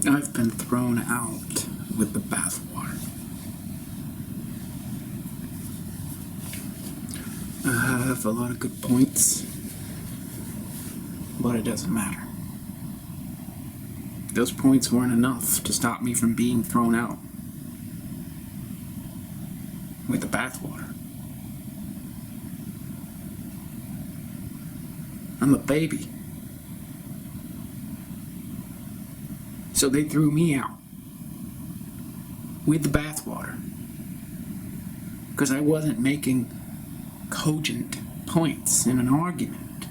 I've been thrown out with the bathwater. I have a lot of good points, but it doesn't matter. Those points weren't enough to stop me from being thrown out with the bathwater. I'm a baby. So they threw me out with the bathwater because I wasn't making cogent points in an argument.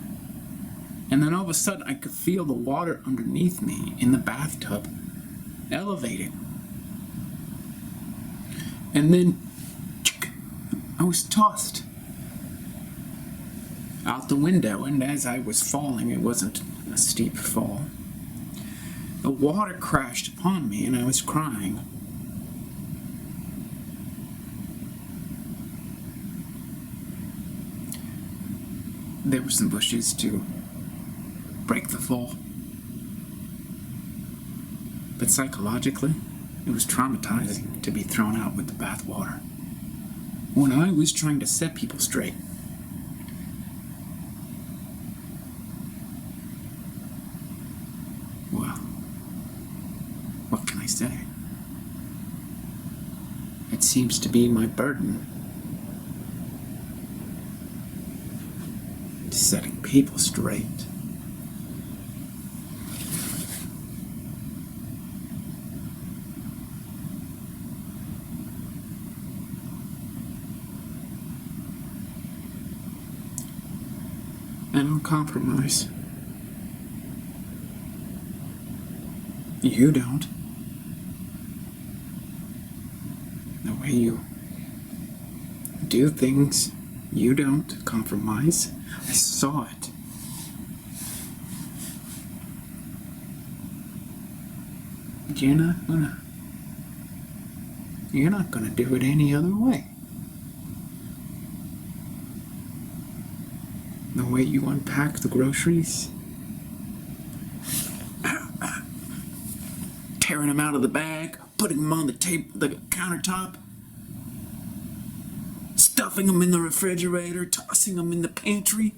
And then all of a sudden I could feel the water underneath me in the bathtub elevating. And then I was tossed out the window, and as I was falling, it wasn't a steep fall. The water crashed upon me and I was crying. There were some bushes to break the fall. But psychologically, it was traumatizing to be thrown out with the bathwater when I was trying to set people straight. Well, what can I say? It seems to be my burden, setting people straight. I don't compromise. You don't. The way you do things, you don't compromise. I saw it. You're not gonna do it any other way. The way you unpack the groceries, tearing them out of the bag, putting them on the countertop, stuffing them in the refrigerator, tossing them in the pantry.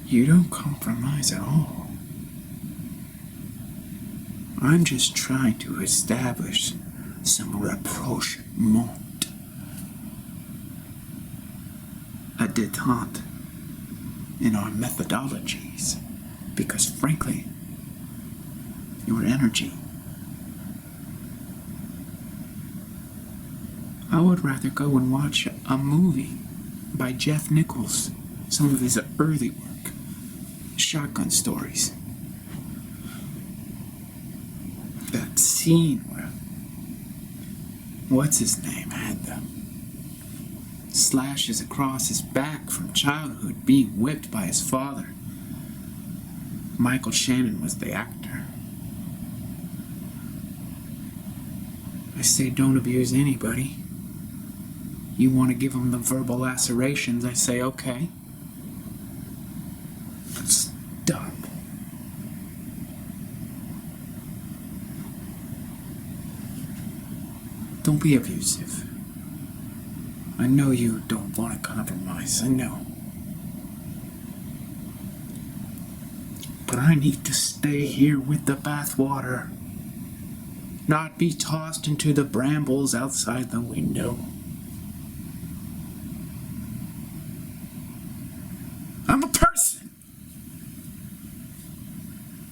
You don't compromise at all. I'm just trying to establish some rapprochement. A détente in our methodologies, because frankly, your energy, I would rather go and watch a movie by Jeff Nichols, some of his early work, Shotgun Stories. That scene where, what's his name, had the slashes across his back from childhood, being whipped by his father. Michael Shannon was the actor. I say don't abuse anybody. You want to give them the verbal lacerations, I say okay. But stop. Don't be abusive. I know you don't want to compromise, I know. But I need to stay here with the bathwater, not be tossed into the brambles outside the window. I'm a person.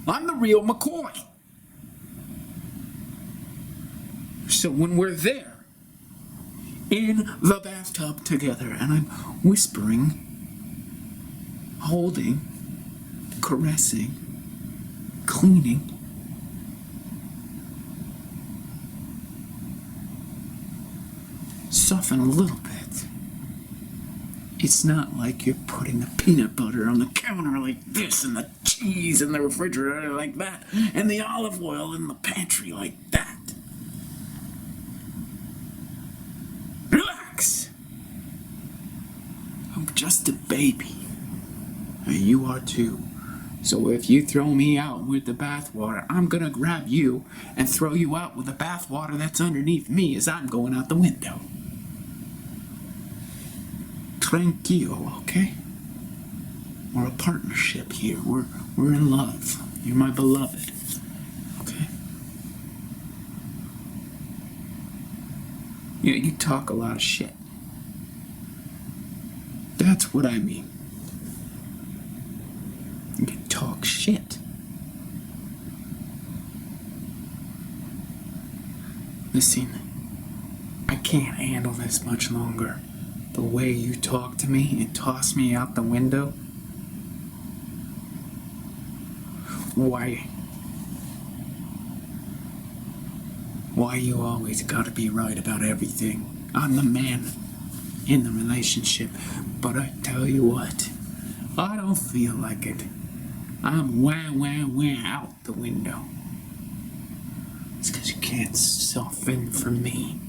I'm the real McCoy. So when we're there, in the bathtub together, and I'm whispering, holding, caressing, cleaning, soften a little bit. It's not like you're putting the peanut butter on the counter like this, and the cheese in the refrigerator like that, and the olive oil in the pantry like that. Relax. I'm just a baby. And you are too. So if you throw me out with the bathwater, I'm gonna grab you and throw you out with the bathwater that's underneath me as I'm going out the window. Tranquilo, okay? We're a partnership here. We're in love. You're my beloved. Okay? Yeah, you talk a lot of shit. That's what I mean. You can talk shit. Listen, I can't handle this much longer. The way you talk to me and toss me out the window. Why you always gotta be right about everything? I'm the man in the relationship, but I tell you what, I don't feel like it. I'm wah out the window. It's 'cause you can't soften for me.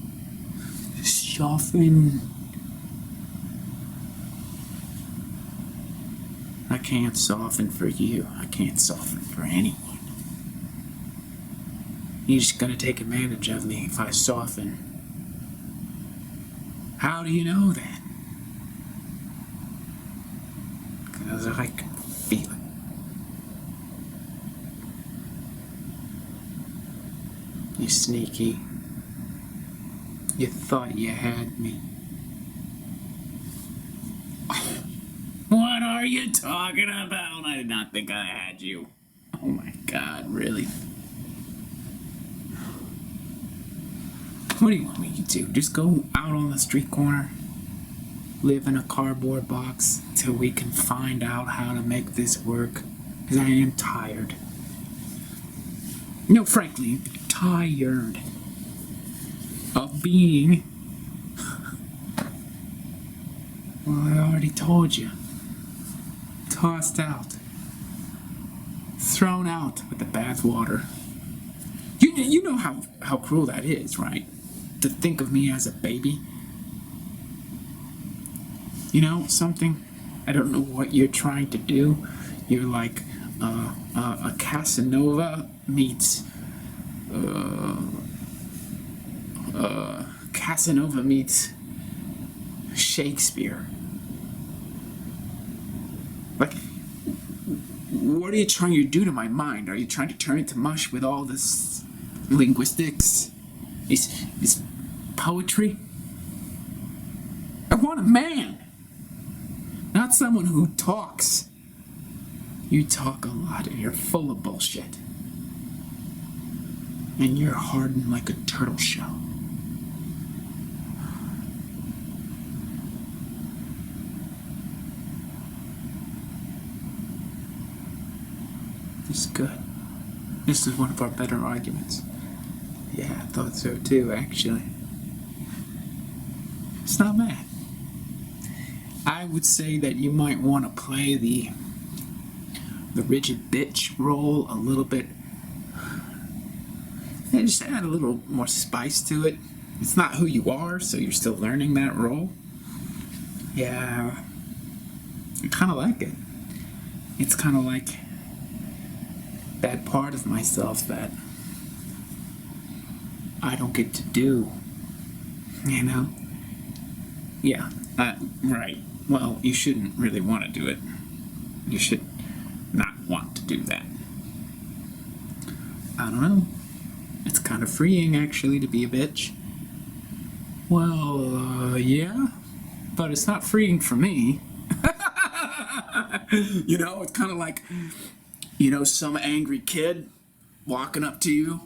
Soften. I can't soften for you. I can't soften for anyone. You're just gonna take advantage of me if I soften. How do you know that? 'Cause I can feel it. You sneaky. You thought you had me. What are you talking about? I did not think I had you. Oh my God, really? What do you want me to do? Just go out on the street corner? Live in a cardboard box till we can find out how to make this work? Because I am tired. No, frankly, tired of being... Well, I already told you. Tossed out. Thrown out with the bathwater. You know how cruel that is, right? To think of me as a baby. You know something? I don't know what you're trying to do. You're like a Casanova meets Casanova meets Shakespeare. Like, what are you trying to do to my mind? Are you trying to turn it to mush with all this linguistics? This poetry? I want a man, not someone who talks. You talk a lot and you're full of bullshit. And you're hardened like a turtle shell. This is good. This is one of our better arguments. Yeah, I thought so too, actually. It's not bad. I would say that you might want to play the rigid bitch role a little bit. Yeah, just add a little more spice to it. It's not who you are, so you're still learning that role. Yeah, I kind of like it. It's kind of like that part of myself that I don't get to do, you know? Yeah, right. Well, you shouldn't really want to do it. You should not want to do that. I don't know. It's kind of freeing, actually, to be a bitch. Well, yeah, but it's not freeing for me. You know, it's kind of like, you know, some angry kid walking up to you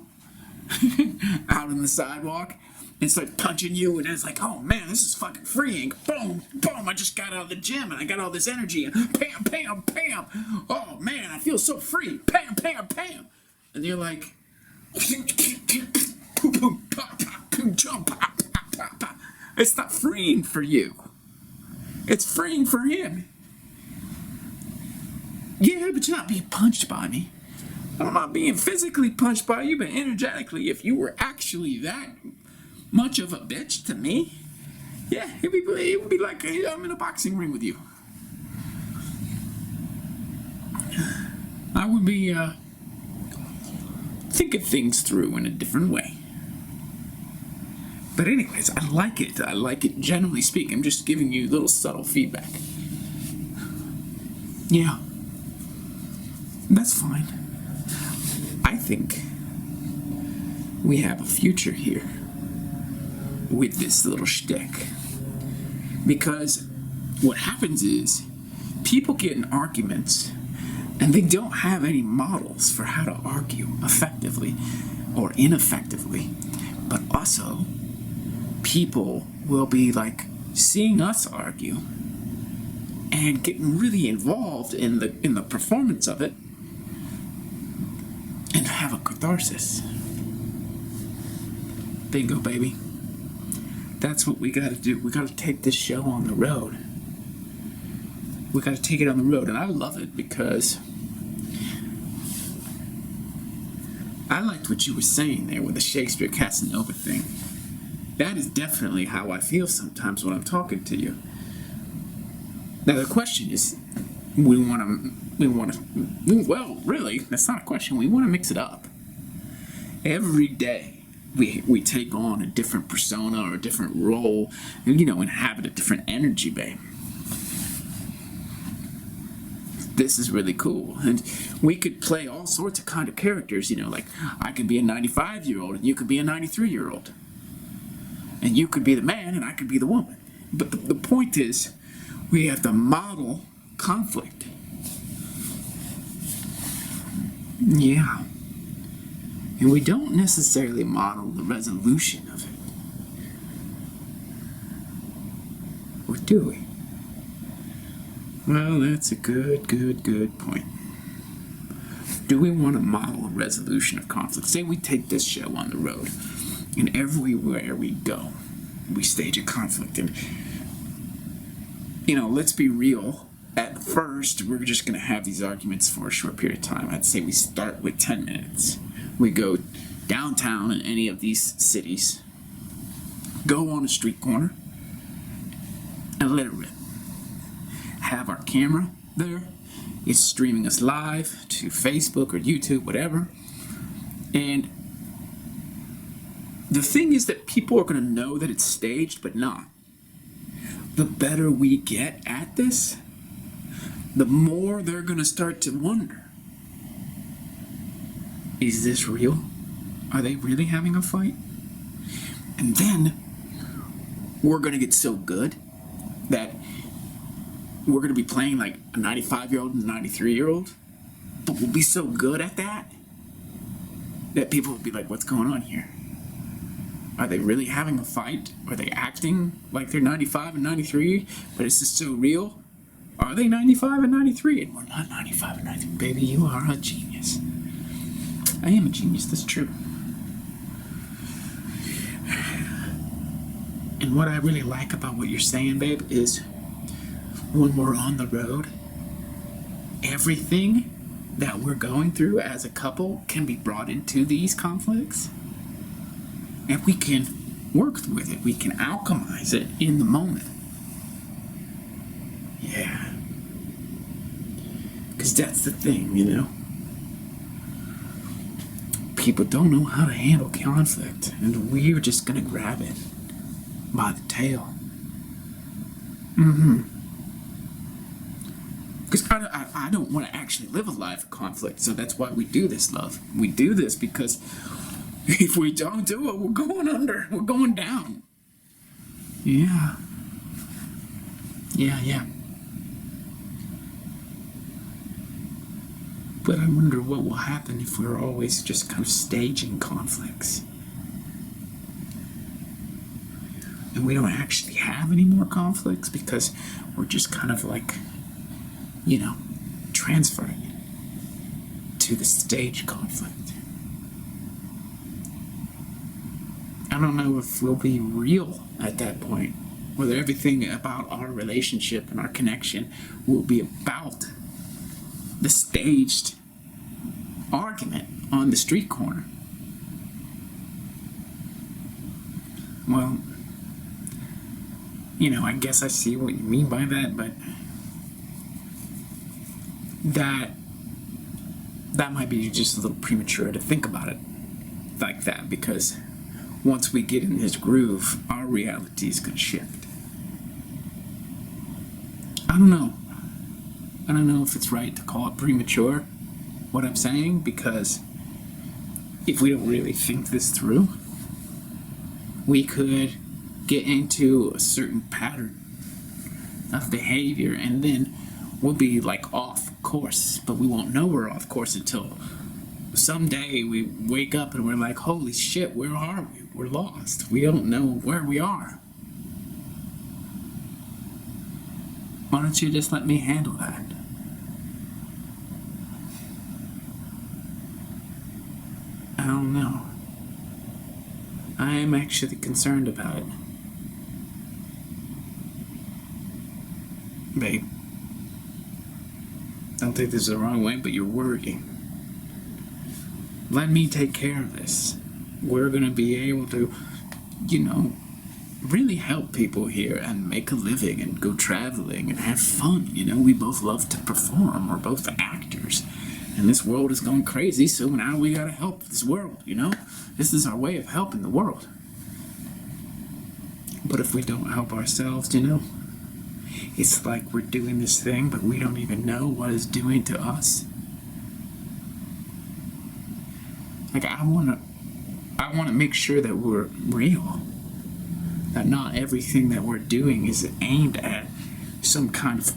out on the sidewalk. It's like punching you, and it's like, oh man, this is fucking freeing. Boom, boom, I just got out of the gym, and I got all this energy, and bam, bam, bam. Oh man, I feel so free. Bam, bam, bam. And you're like, it's not freeing for you. It's freeing for him. Yeah, but you're not being punched by me. I'm not being physically punched by you, but energetically, if you were actually that much of a bitch to me, yeah, it would be like I'm in a boxing ring with you. I would be thinking things through in a different way. But anyways, I like it. I like it, generally speaking. I'm just giving you little subtle feedback. Yeah. That's fine. I think we have a future here with this little shtick. Because what happens is people get in arguments and they don't have any models for how to argue effectively or ineffectively. But also, people will be like seeing us argue and getting really involved in the performance of it and have a catharsis. Bingo, baby. That's what we gotta do. We gotta take this show on the road. We gotta take it on the road, and I love it because I liked what you were saying there with the Shakespeare Casanova thing. That is definitely how I feel sometimes when I'm talking to you. Now the question is, well, really, that's not a question. We want to mix it up. Every day, we take on a different persona or a different role, inhabit a different energy, babe. This is really cool. And we could play all sorts of kind of characters, like I could be a 95-year-old and you could be a 93-year-old. And you could be the man and I could be the woman. But the point is, we have to model conflict. Yeah. And we don't necessarily model the resolution of it. Or do we? Well, that's a good point. Do we want to model a resolution of conflict? Say we take this show on the road, and everywhere we go, we stage a conflict. And, let's be real. At first, we're just going to have these arguments for a short period of time. I'd say we start with 10 minutes. We go downtown in any of these cities, go on a street corner, and let it rip. Have our camera there. It's streaming us live to Facebook or YouTube, whatever. And the thing is that people are going to know that it's staged, but not. The better we get at this, the more they're going to start to wonder, is this real? Are they really having a fight? And then we're going to get so good that we're going to be playing like a 95-year-old and a 93-year-old, but we'll be so good at that people will be like, what's going on here? Are they really having a fight? Are they acting like they're 95 and 93, but it's just so real? Are they 95 and 93? And we're not 95 and 93. Baby, you are a genius. I am a genius, that's true. And what I really like about what you're saying, babe, is when we're on the road, everything that we're going through as a couple can be brought into these conflicts. And we can work with it. We can alchemize it in the moment. Yeah. Because that's the thing, People don't know how to handle conflict. And we're just going to grab it by the tail. Because I don't want to actually live a life of conflict. So that's why we do this, love. We do this because if we don't do it, we're going under. We're going down. Yeah. Yeah. But I wonder what will happen if we're always just kind of staging conflicts. And we don't actually have any more conflicts because we're just kind of like, transferring it to the stage conflict. I don't know if we'll be real at that point, whether everything about our relationship and our connection will be about the staged argument on the street corner. Well, I guess I see what you mean by that, but that that might be just a little premature to think about it like that, because once we get in this groove, our reality is going to shift. I don't know. I don't know if it's right to call it premature, what I'm saying, because if we don't really think this through, we could get into a certain pattern of behavior, and then we'll be like off course, but we won't know we're off course until someday we wake up and we're like, holy shit, where are we? We're lost. We don't know where we are. Why don't you just let me handle that? I don't know. I am actually concerned about it. Babe, don't take this the wrong way, but you're worrying. Let me take care of this. We're gonna be able to, really help people here and make a living and go traveling and have fun. We both love to perform. We're both actors. And this world is going crazy, so now we gotta help this world, This is our way of helping the world. But if we don't help ourselves, it's like we're doing this thing, but we don't even know what it's doing to us. Like, I wanna make sure that we're real. That not everything that we're doing is aimed at some kind of,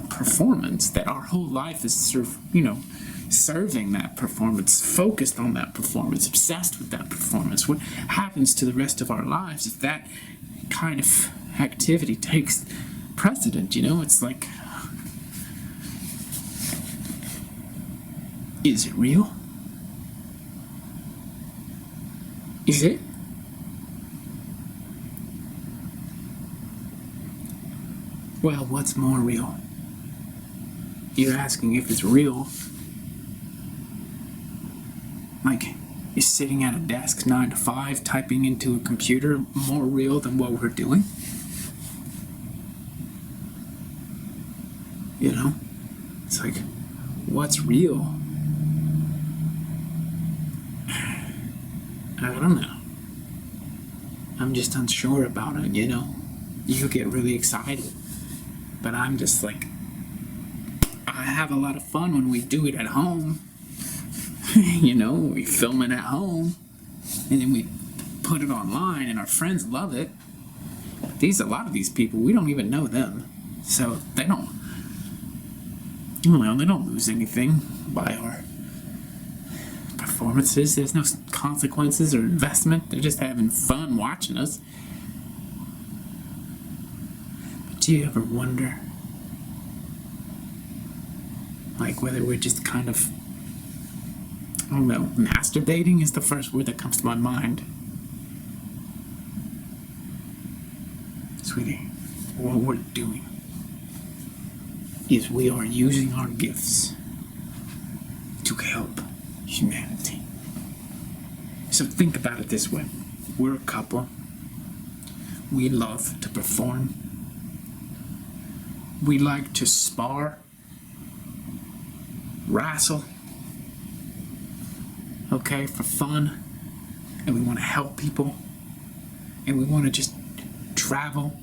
performance. That our whole life is serving that performance, focused on that performance, obsessed with that performance. What happens to the rest of our lives if that kind of activity takes precedent? It's like, is it real? Is it? Well, what's more real? You're asking if it's real. Like, is sitting at a desk 9 to 5 typing into a computer more real than what we're doing? It's like, what's real? I don't know. I'm just unsure about it, You get really excited. But I'm just like, I have a lot of fun when we do it at home. We film it at home, and then we put it online, and our friends love it. A lot of these people, we don't even know them. So they don't lose anything by our performances. There's no consequences or investment. They're just having fun watching us. But do you ever wonder, like, whether we're just kind of, masturbating is the first word that comes to my mind. Sweetie, what we're doing is we are using our gifts to help humanity. So think about it this way. We're a couple. We love to perform. We like to spar, wrestle, for fun. And we want to help people. And we want to just travel.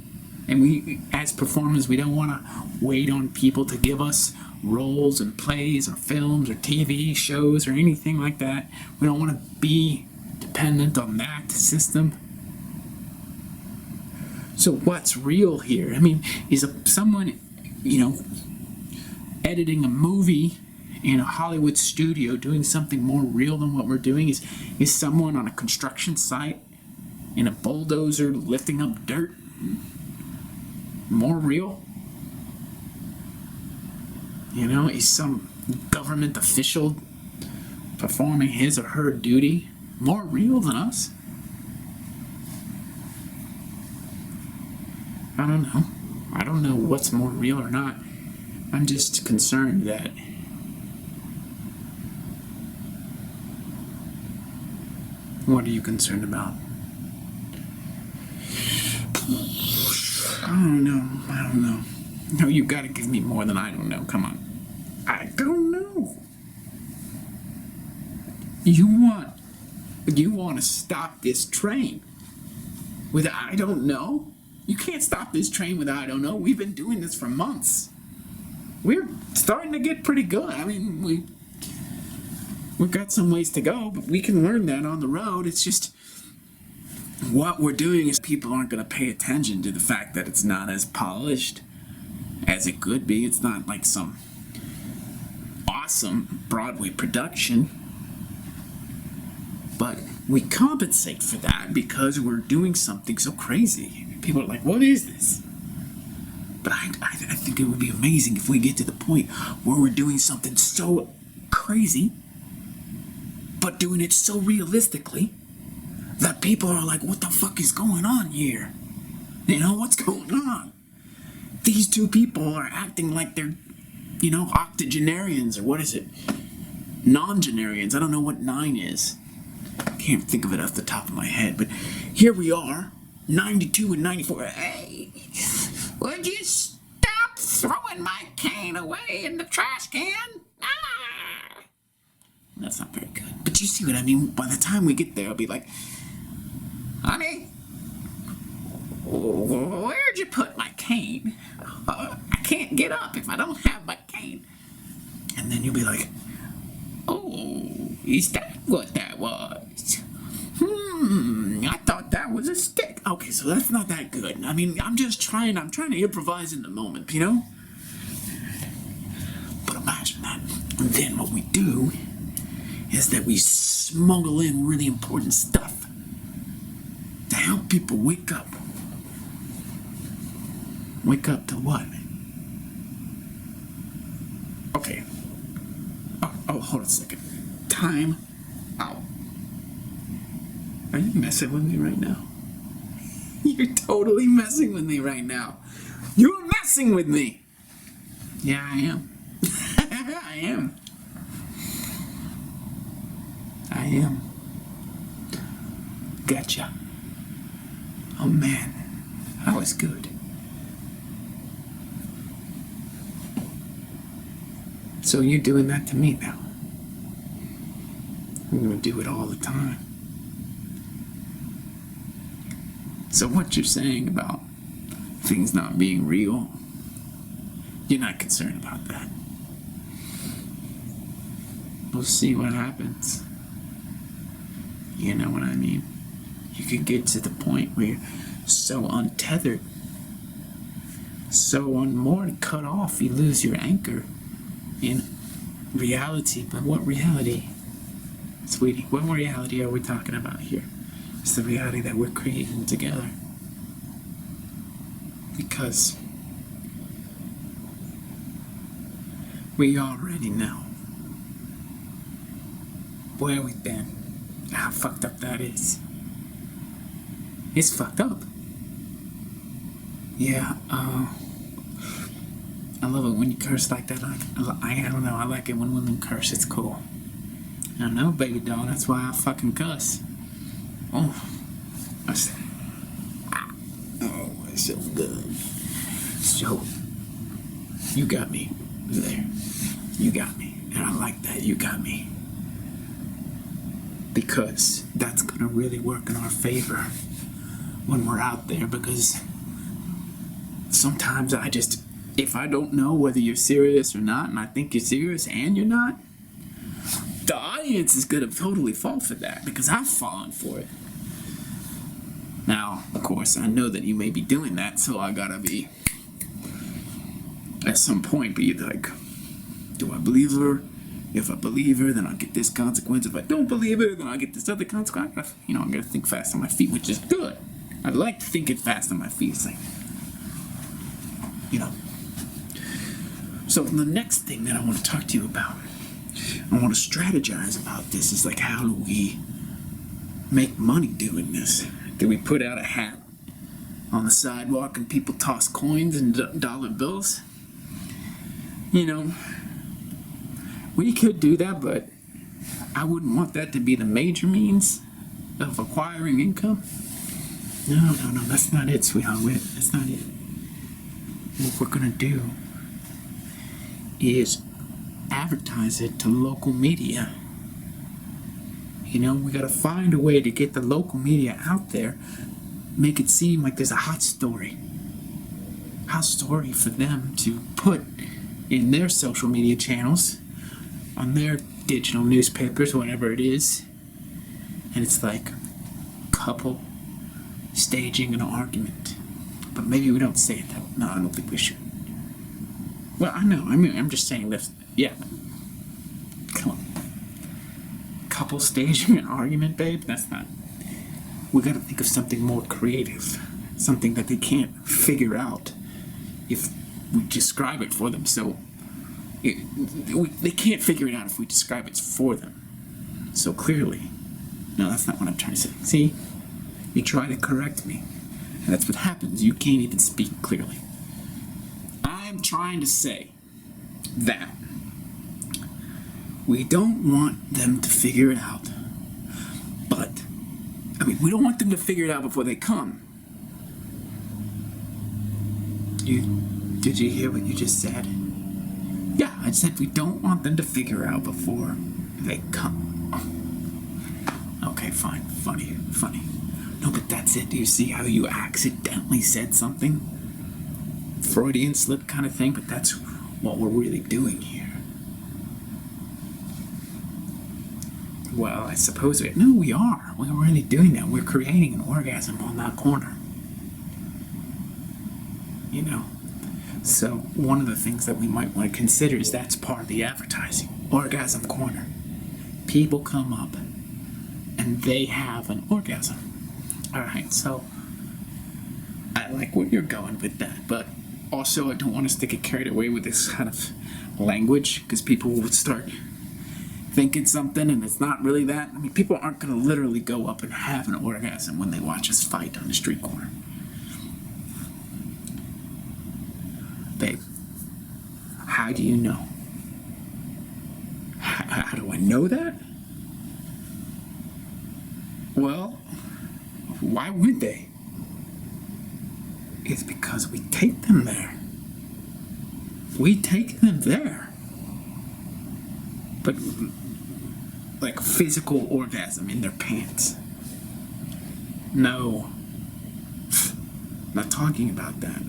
And we, as performers, we don't want to wait on people to give us roles and plays or films or TV shows or anything like that. We don't want to be dependent on that system. So what's real here? Is someone, editing a movie in a Hollywood studio doing something more real than what we're doing? Is someone on a construction site in a bulldozer lifting up dirt more real? Is some government official performing his or her duty more real than us? I don't know. I don't know what's more real or not. I'm just concerned that what are you concerned about? I don't know. No, you gotta give me more than I don't know. Come on. I don't know. You want to stop this train with I don't know? You can't stop this train with I don't know. We've been doing this for months. We're starting to get pretty good. I mean, we've got some ways to go, but we can learn that on the road. It's just what we're doing is people aren't going to pay attention to the fact that it's not as polished as it could be. It's not like some awesome Broadway production. But we compensate for that because we're doing something so crazy. People are like, what is this? But I think it would be amazing if we get to the point where we're doing something so crazy, but doing it so realistically that people are like, what the fuck is going on here? You know, what's going on? These two people are acting like they're, octogenarians, or what is it? Non-genarians. I don't know what 9 is. I can't think of it off the top of my head, but here we are, 92 and 94. Hey, would you stop throwing my cane away in the trash can? Ah! That's not very good. But you see what I mean? By the time we get there, I'll be like, honey, where'd you put my cane? I can't get up if I don't have my cane. And then you'll be like, oh, is that what that was? I thought that was a stick. Okay, so that's not that good. I mean, I'm trying to improvise in the moment, you know? But imagine that. And then what we do is that we smuggle in really important stuff to help people wake up. Wake up to what? Okay. Oh, hold on a second. Time out. Are you messing with me right now? You're totally messing with me right now. You're messing with me. Yeah, I am. I am. Gotcha. Oh man, that was good. So you're doing that to me now. I'm gonna do it all the time. So what you're saying about things not being real, you're not concerned about that. We'll see what happens. You know what I mean? You could get to the point where you're so untethered, so unmoored, cut off, you lose your anchor in reality. But what reality, sweetie? What reality are we talking about here? It's the reality that we're creating together. Because we already know where we've been, how fucked up that is. It's fucked up. Yeah, I love it when you curse like that. I don't know, I like it when women curse. It's cool. I don't know, baby doll, that's why I fucking cuss. Oh, it's so good. So, you got me there. You got me. And I like that, you got me. Because that's gonna really work in our favor when we're out there, because sometimes if I don't know whether you're serious or not, and I think you're serious and you're not, the audience is gonna totally fall for that, because I've fallen for it. Now, of course, I know that you may be doing that, so I gotta be, at some point, be like, do I believe her? If I believe her, then I'll get this consequence. If I don't believe her, then I'll get this other consequence. I'm gonna think fast on my feet, which is good. I like thinking fast on my feet. It's like, So the next thing that I want to talk to you about, I want to strategize about this, is like, how do we make money doing this? Do we put out a hat on the sidewalk and people toss coins and dollar bills? We could do that, but I wouldn't want that to be the major means of acquiring income. No, that's not it, sweetheart. That's not it. What we're gonna do is advertise it to local media You know, we gotta find a way to get the local media out there, make it seem like there's a hot story for them to put in their social media channels, on their digital newspapers, whatever it is. And it's like couple staging an argument. But maybe we don't say it that way. No, I don't think we should. Well, I know. I mean, I'm just saying this. Yeah. Come on. Couple staging an argument, babe? That's not. We gotta think of something more creative. Something that they can't figure out if we describe it for them. So, they can't figure it out if we describe it for them. So clearly. No, that's not what I'm trying to say. See? You try to correct me. And that's what happens. You can't even speak clearly. I'm trying to say that we don't want them to figure it out. But, I mean, we don't want them to figure it out before they come. Did you hear what you just said? Yeah, I said we don't want them to figure out before they come. Okay, fine. Funny. No, but that's it. Do you see how you accidentally said something? Freudian slip kind of thing, but that's what we're really doing here. Well, I suppose we are. We're really doing that. We're creating an orgasm on that corner. You know? So, one of the things that we might want to consider is that's part of the advertising. Orgasm corner. People come up and they have an orgasm. Alright, so I like where you're going with that, but also I don't want us to get carried away with this kind of language, because people will start thinking something and it's not really that. I mean, people aren't going to literally go up and have an orgasm when they watch us fight on the street corner. Babe, how do you know? How do I know that? Well, why would they? It's because we take them there. We take them there. But, like, physical orgasm in their pants. No. I'm not talking about that.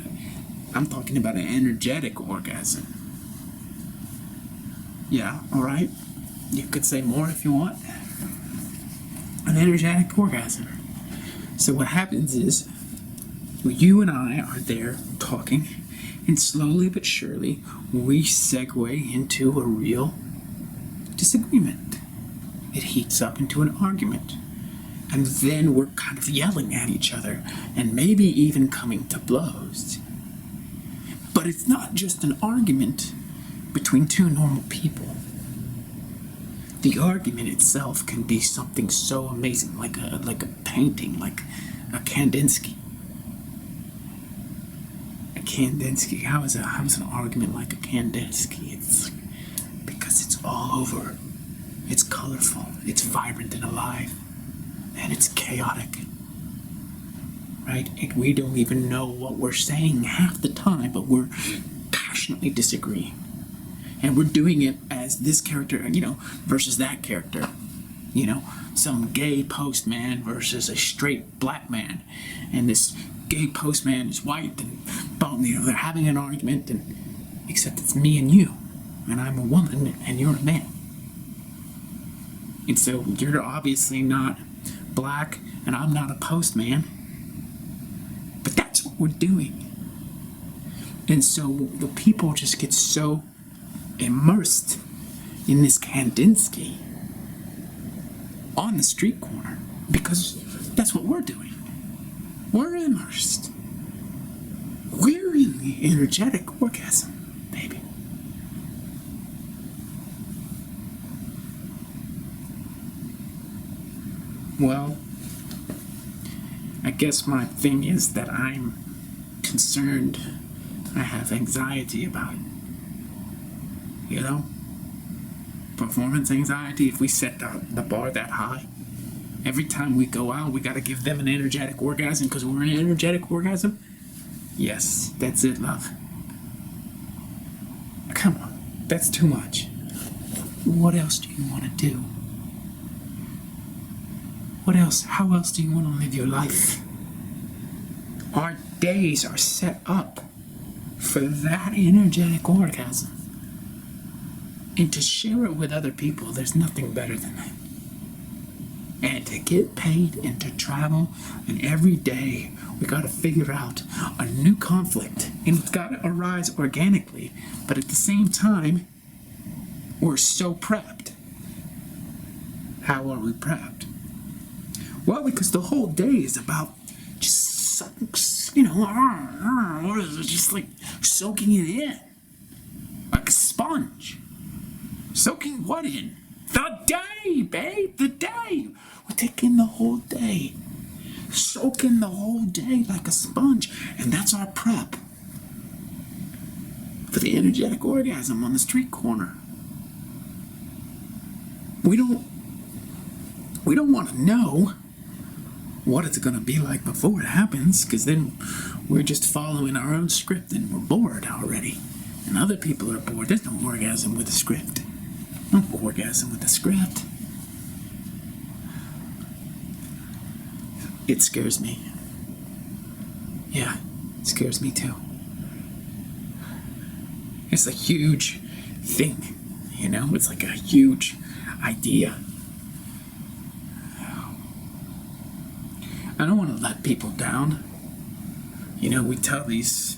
I'm talking about an energetic orgasm. Yeah, alright. You could say more if you want. An energetic orgasm. So what happens is, you and I are there talking, and slowly but surely, we segue into a real disagreement. It heats up into an argument. And then we're kind of yelling at each other, and maybe even coming to blows. But it's not just an argument between two normal people. The argument itself can be something so amazing, like a painting, like a Kandinsky. A Kandinsky. How is an argument like a Kandinsky? It's because it's all over. It's colorful. It's vibrant and alive, and it's chaotic. Right? And we don't even know what we're saying half the time, but we're passionately disagreeing. And we're doing it as this character, versus that character. Some gay postman versus a straight black man. And this gay postman is white, and they're having an argument, except it's me and you. And I'm a woman, and you're a man. And so you're obviously not black, and I'm not a postman. But that's what we're doing. And so the people just get so immersed in this Kandinsky on the street corner, because that's what we're doing. We're immersed. We're in the energetic orgasm, baby. Well, I guess my thing is that I'm concerned. I have anxiety about it. Performance anxiety. If we set the bar that high, every time we go out, we gotta give them an energetic orgasm because we're in an energetic orgasm. Yes, that's it, love. Come on, that's too much. What else do you want to do? What else? How else do you want to live your life? Our days are set up for that energetic orgasm. And to share it with other people, there's nothing better than that. And to get paid and to travel, and every day we got to figure out a new conflict. And it's got to arise organically, but at the same time, we're so prepped. How are we prepped? Well, because the whole day is about just, what is it? Just like soaking it in. Like a sponge. Soaking what in? The day, babe, the day. We're taking the whole day. Soaking the whole day like a sponge. And that's our prep for the energetic orgasm on the street corner. We don't want to know what it's going to be like before it happens, because then we're just following our own script and we're bored already. And other people are bored. There's no orgasm with a script. No orgasm with a script. It scares me. Yeah, it scares me too. It's a huge thing, It's like a huge idea. I don't want to let people down. We tell these,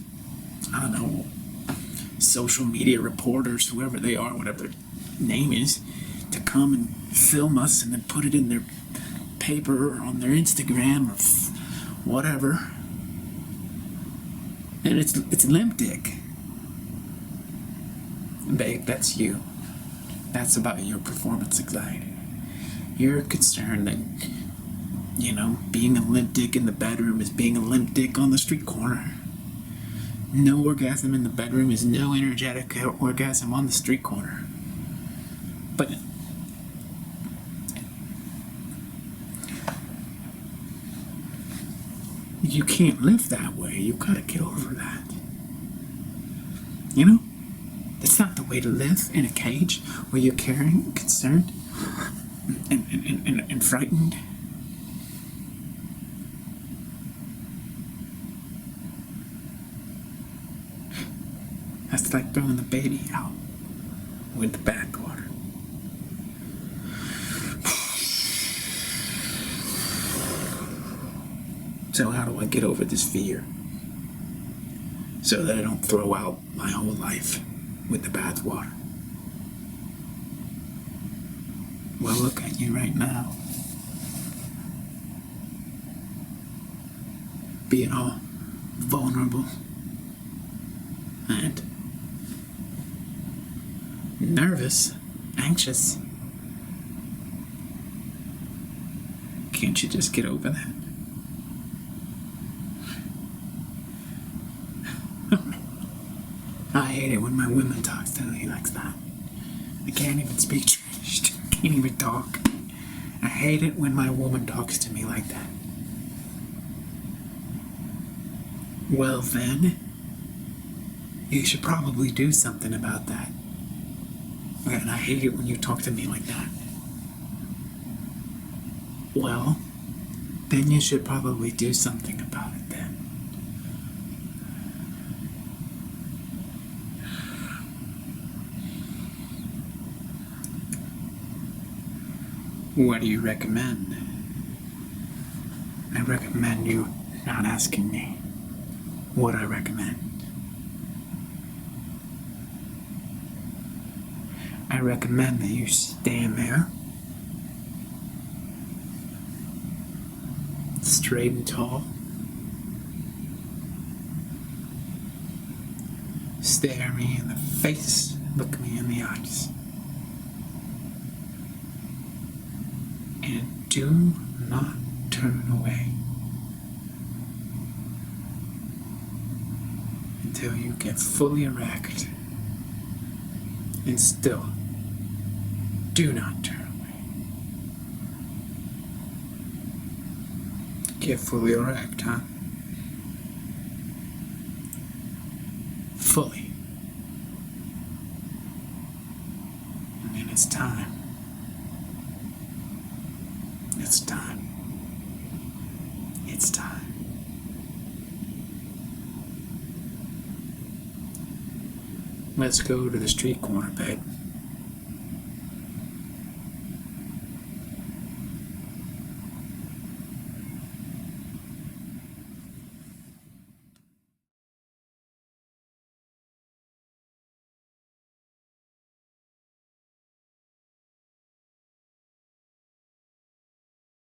social media reporters, whoever they are, whatever their name is, to come and film us and then put it in their paper or on their Instagram or whatever. And it's limp dick. Babe, that's you. That's about your performance anxiety. You're concerned that, being a limp dick in the bedroom is being a limp dick on the street corner. No orgasm in the bedroom is no energetic orgasm on the street corner. But you can't live that way. You gotta get over that. That's not the way to live in a cage where you're caring, concerned, and frightened. That's like throwing the baby out with the bathwater. So how do I get over this fear? So that I don't throw out my whole life with the bathwater. Well, look at you right now. Being all vulnerable and nervous, anxious. Can't you just get over that? I hate it when my woman talks to me like that. I can't even speak English. I can't even talk. I hate it when my woman talks to me like that. Well then, you should probably do something about that. And I hate it when you talk to me like that. Well, then you should probably do something about it then. What do you recommend? I recommend you not asking me what I recommend. I recommend that you stand there, straight and tall, stare me in the face, look me in the eyes, and do not turn away until you get fully erect, and still do not turn away. Get fully erect, huh? Fully. And then it's time. It's time. It's time. Let's go to the street corner, babe.